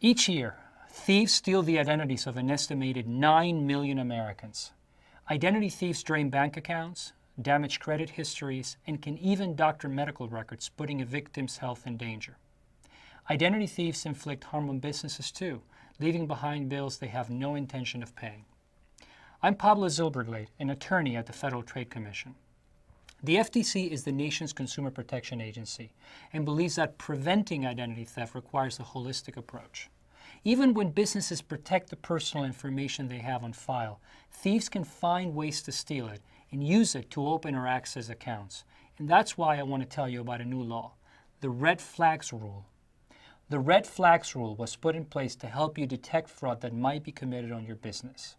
Each year, thieves steal the identities of an estimated 9 million Americans. Identity thieves drain bank accounts, damage credit histories, and can even doctor medical records, putting a victim's health in danger. Identity thieves inflict harm on businesses too, leaving behind bills they have no intention of paying. I'm Pablo Zilberglade, an attorney at the Federal Trade Commission. The FTC is the nation's consumer protection agency and believes that preventing identity theft requires a holistic approach. Even when businesses protect the personal information they have on file, thieves can find ways to steal it and use it to open or access accounts. And that's why I want to tell you about a new law, the Red Flags Rule. The Red Flags Rule was put in place to help you detect fraud that might be committed on your business.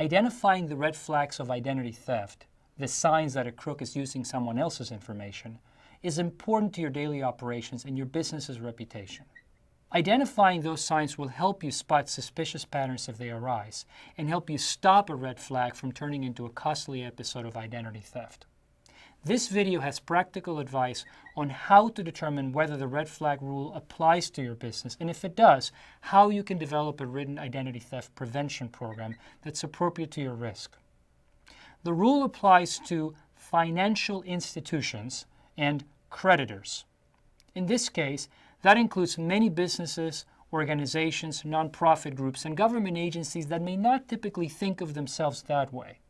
Identifying the red flags of identity theft, the signs that a crook is using someone else's information, is important to your daily operations and your business's reputation. Identifying those signs will help you spot suspicious patterns if they arise and help you stop a red flag from turning into a costly episode of identity theft. This video has practical advice on how to determine whether the red flag rule applies to your business, and if it does, how you can develop a written identity theft prevention program that's appropriate to your risk. The rule applies to financial institutions and creditors. In this case, that includes many businesses, organizations, nonprofit groups, and government agencies that may not typically think of themselves that way.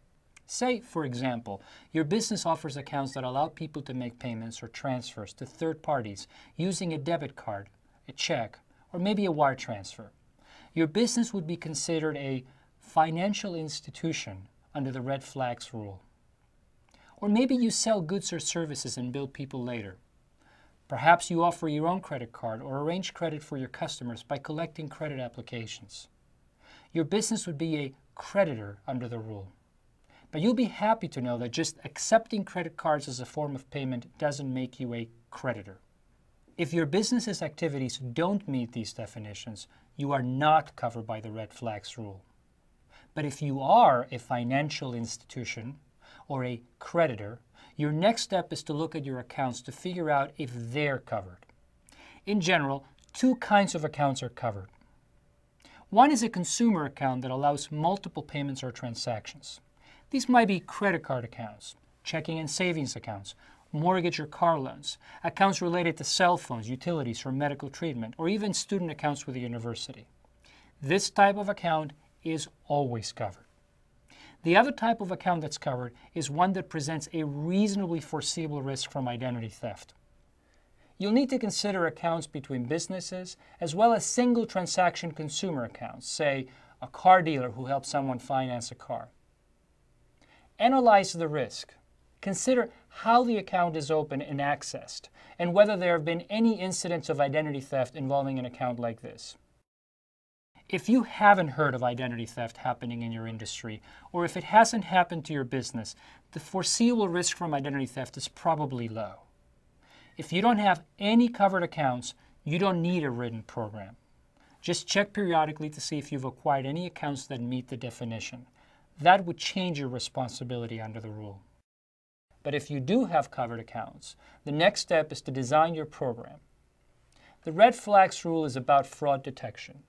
Say, for example, your business offers accounts that allow people to make payments or transfers to third parties using a debit card, a check, or maybe a wire transfer. Your business would be considered a financial institution under the Red Flags Rule. Or maybe you sell goods or services and bill people later. Perhaps you offer your own credit card or arrange credit for your customers by collecting credit applications. Your business would be a creditor under the rule. But you'll be happy to know that just accepting credit cards as a form of payment doesn't make you a creditor. If your business's activities don't meet these definitions, you are not covered by the Red Flags Rule. But if you are a financial institution or a creditor, your next step is to look at your accounts to figure out if they're covered. In general, two kinds of accounts are covered. One is a consumer account that allows multiple payments or transactions. These might be credit card accounts, checking and savings accounts, mortgage or car loans, accounts related to cell phones, utilities, or medical treatment, or even student accounts with the university. This type of account is always covered. The other type of account that's covered is one that presents a reasonably foreseeable risk from identity theft. You'll need to consider accounts between businesses as well as single transaction consumer accounts, say a car dealer who helps someone finance a car. Analyze the risk. Consider how the account is opened and accessed, and whether there have been any incidents of identity theft involving an account like this. If you haven't heard of identity theft happening in your industry, or if it hasn't happened to your business, the foreseeable risk from identity theft is probably low. If you don't have any covered accounts, you don't need a written program. Just check periodically to see if you've acquired any accounts that meet the definition. That would change your responsibility under the rule. But if you do have covered accounts, the next step is to design your program. The Red Flags Rule is about fraud detection.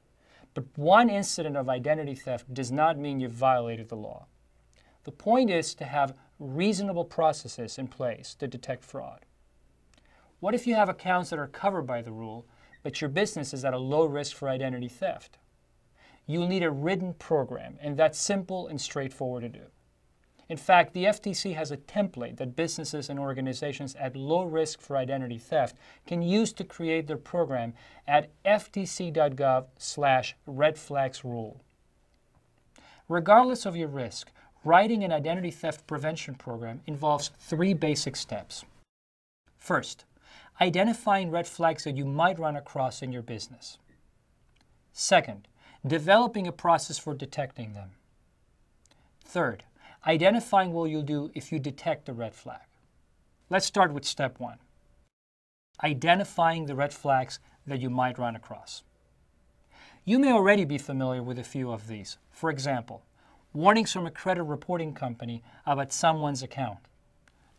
But one incident of identity theft does not mean you've violated the law. The point is to have reasonable processes in place to detect fraud. What if you have accounts that are covered by the rule, but your business is at a low risk for identity theft? You'll need a written program, and that's simple and straightforward to do. In fact, the FTC has a template that businesses and organizations at low risk for identity theft can use to create their program at ftc.gov/redflagsrule. Regardless of your risk, writing an identity theft prevention program involves 3 basic steps. First, identifying red flags that you might run across in your business. Second, developing a process for detecting them. Third, identifying what you'll do if you detect a red flag. Let's start with step 1. Identifying the red flags that you might run across. You may already be familiar with a few of these. For example, warnings from a credit reporting company about someone's account,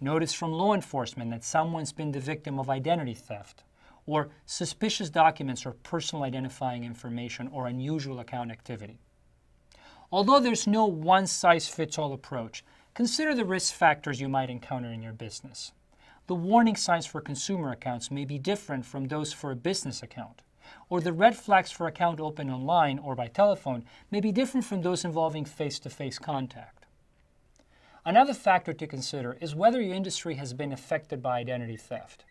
notice from law enforcement that someone's been the victim of identity theft, or suspicious documents or personal identifying information or unusual account activity. Although there's no one-size-fits-all approach, consider the risk factors you might encounter in your business. The warning signs for consumer accounts may be different from those for a business account, or the red flags for account opened online or by telephone may be different from those involving face-to-face contact. Another factor to consider is whether your industry has been affected by identity theft.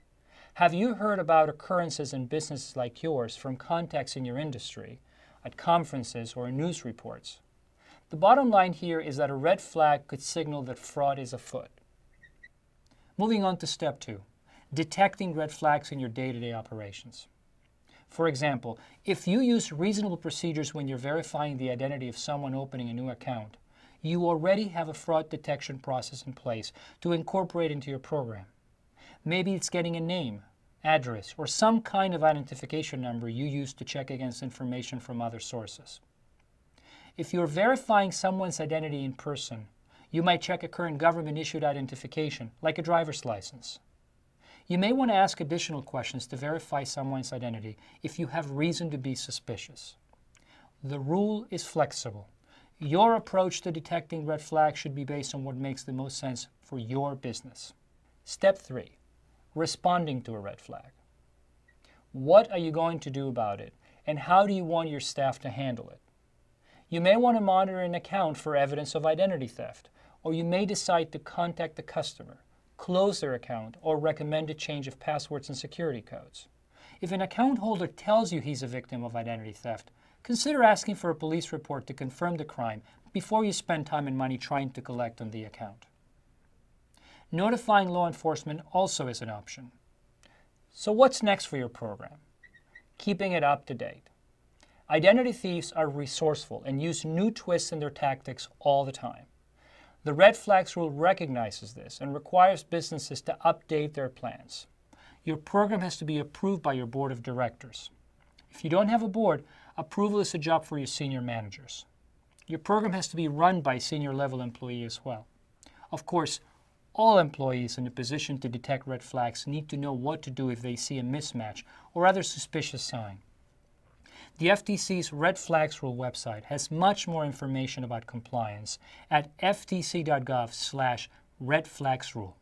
Have you heard about occurrences in businesses like yours from contacts in your industry, at conferences or in news reports? The bottom line here is that a red flag could signal that fraud is afoot. Moving on to step 2, detecting red flags in your day-to-day operations. For example, if you use reasonable procedures when you're verifying the identity of someone opening a new account, you already have a fraud detection process in place to incorporate into your program. Maybe it's getting a name, address, or some kind of identification number you use to check against information from other sources. If you're verifying someone's identity in person, you might check a current government-issued identification, like a driver's license. You may want to ask additional questions to verify someone's identity if you have reason to be suspicious. The rule is flexible. Your approach to detecting red flags should be based on what makes the most sense for your business. Step 3, responding to a red flag. What are you going to do about it, and how do you want your staff to handle it? You may want to monitor an account for evidence of identity theft, or you may decide to contact the customer, close their account, or recommend a change of passwords and security codes. If an account holder tells you he's a victim of identity theft, consider asking for a police report to confirm the crime before you spend time and money trying to collect on the account. Notifying law enforcement also is an option. So what's next for your program? Keeping it up to date. Identity thieves are resourceful and use new twists in their tactics all the time. The red flags rule recognizes this and requires businesses to update their plans. Your program has to be approved by your board of directors. If you don't have a board, approval is a job for your senior managers. Your program has to be run by a senior level employee as well. Of course, all employees in a position to detect red flags need to know what to do if they see a mismatch or other suspicious sign. The FTC's Red Flags Rule website has much more information about compliance at ftc.gov/redflagsrule.